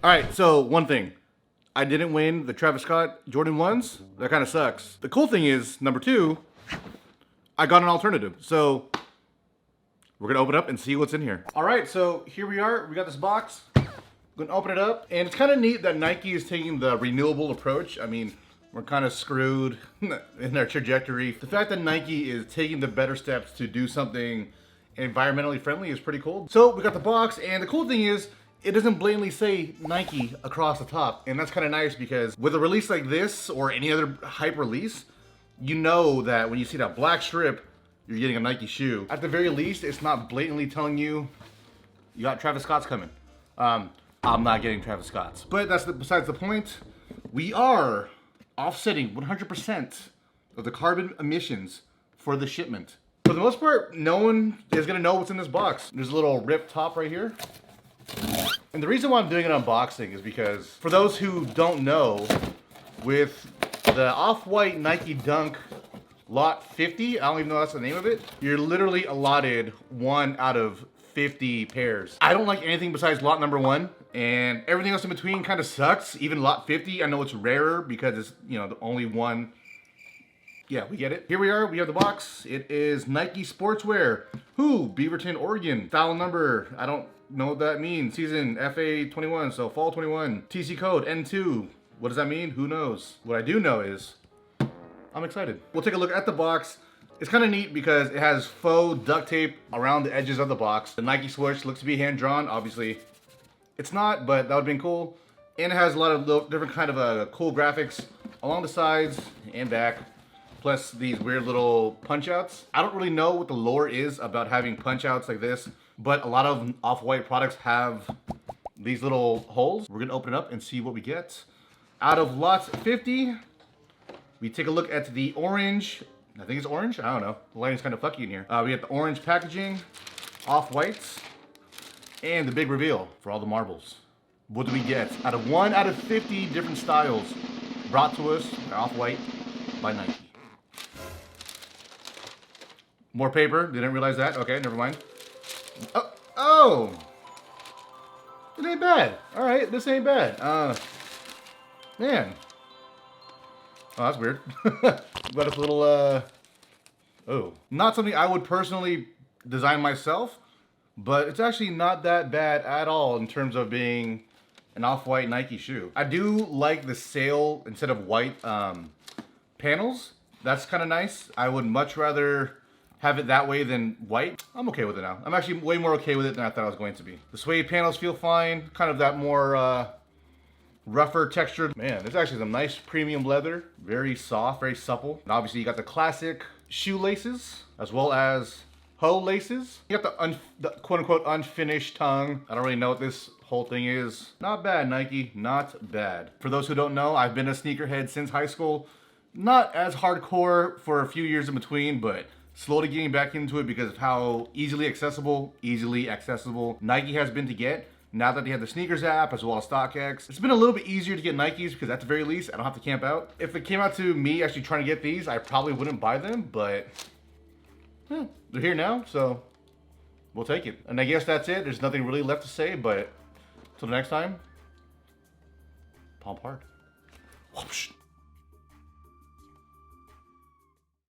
All right, so one thing. I didn't win the Travis Scott Jordan 1s. That kind of sucks. The cool thing is, number two, I got an alternative. So we're gonna open up and see what's in here. All right, so here we are. We got this box. We're gonna open it up. And it's kind of neat that Nike is taking the renewable approach. I mean, we're kind of screwed in our trajectory. The fact that Nike is taking the better steps to do something environmentally friendly is pretty cool. So we got the box, and the cool thing is, it doesn't blatantly say Nike across the top. And that's kind of nice because with a release like this or any other hype release, you know that when you see that black strip, you're getting a Nike shoe. At the very least, it's not blatantly telling you, you got Travis Scott's coming. I'm not getting Travis Scott's. But that's besides the point. We are offsetting 100% of the carbon emissions for the shipment. For the most part, no one is gonna know what's in this box. There's a little ripped top right here. And the reason why I'm doing an unboxing is because, for those who don't know, with the off-white Nike Dunk Lot 50, I don't even know that's the name of it, you're literally allotted 1 out of 50 pairs. I don't like anything besides lot number 1, and everything else in between kind of sucks. Even lot 50, I know it's rarer because it's, you know, the only one. Yeah, we get it. Here we are, we have the box. It is Nike Sportswear. Beaverton, Oregon. Style number, I don't know what that means. Season FA21, so fall 21. TC code N2. What does that mean? Who knows? What I do know is, I'm excited. We'll take a look at the box. It's kind of neat because it has faux duct tape around the edges of the box. The Nike swoosh looks to be hand-drawn. Obviously, it's not, but that would've been cool. And it has a lot of different kind of cool graphics along the sides and back. Plus these weird little punch outs. I don't really know what the lore is about having punch outs like this, but a lot of off-white products have these little holes. We're gonna open it up and see what we get. Out of lot 50, we take a look at the orange. I think it's orange, I don't know. The lighting's kind of fucky in here. We got the orange packaging, off-whites, and the big reveal for all the marbles. What do we get? Out of 1 out of 50 different styles brought to us by Off-White by Nike. More paper, didn't realize that. Okay, never mind. Oh! It ain't bad. All right, this ain't bad. Man. Oh, that's weird. Got this little, oh. Not something I would personally design myself, but it's actually not that bad at all in terms of being an off-white Nike shoe. I do like the sail instead of white panels. That's kind of nice. I would much rather have it that way than white. I'm okay with it now. I'm actually way more okay with it than I thought I was going to be. The suede panels feel fine. Kind of that more rougher textured. Man, there's actually some nice premium leather. Very soft, very supple. And obviously you got the classic shoelaces as well as hoe laces. You got the quote unquote unfinished tongue. I don't really know what this whole thing is. Not bad, Nike, not bad. For those who don't know, I've been a sneakerhead since high school. Not as hardcore for a few years in between, but slowly getting back into it because of how easily accessible Nike has been to get. Now that they have the sneakers app as well as StockX, it's been a little bit easier to get Nikes because at the very least, I don't have to camp out. If it came out to me actually trying to get these, I probably wouldn't buy them, but they're here now, so we'll take it. And I guess that's it. There's nothing really left to say, but till the next time, palm hard. Whoosh.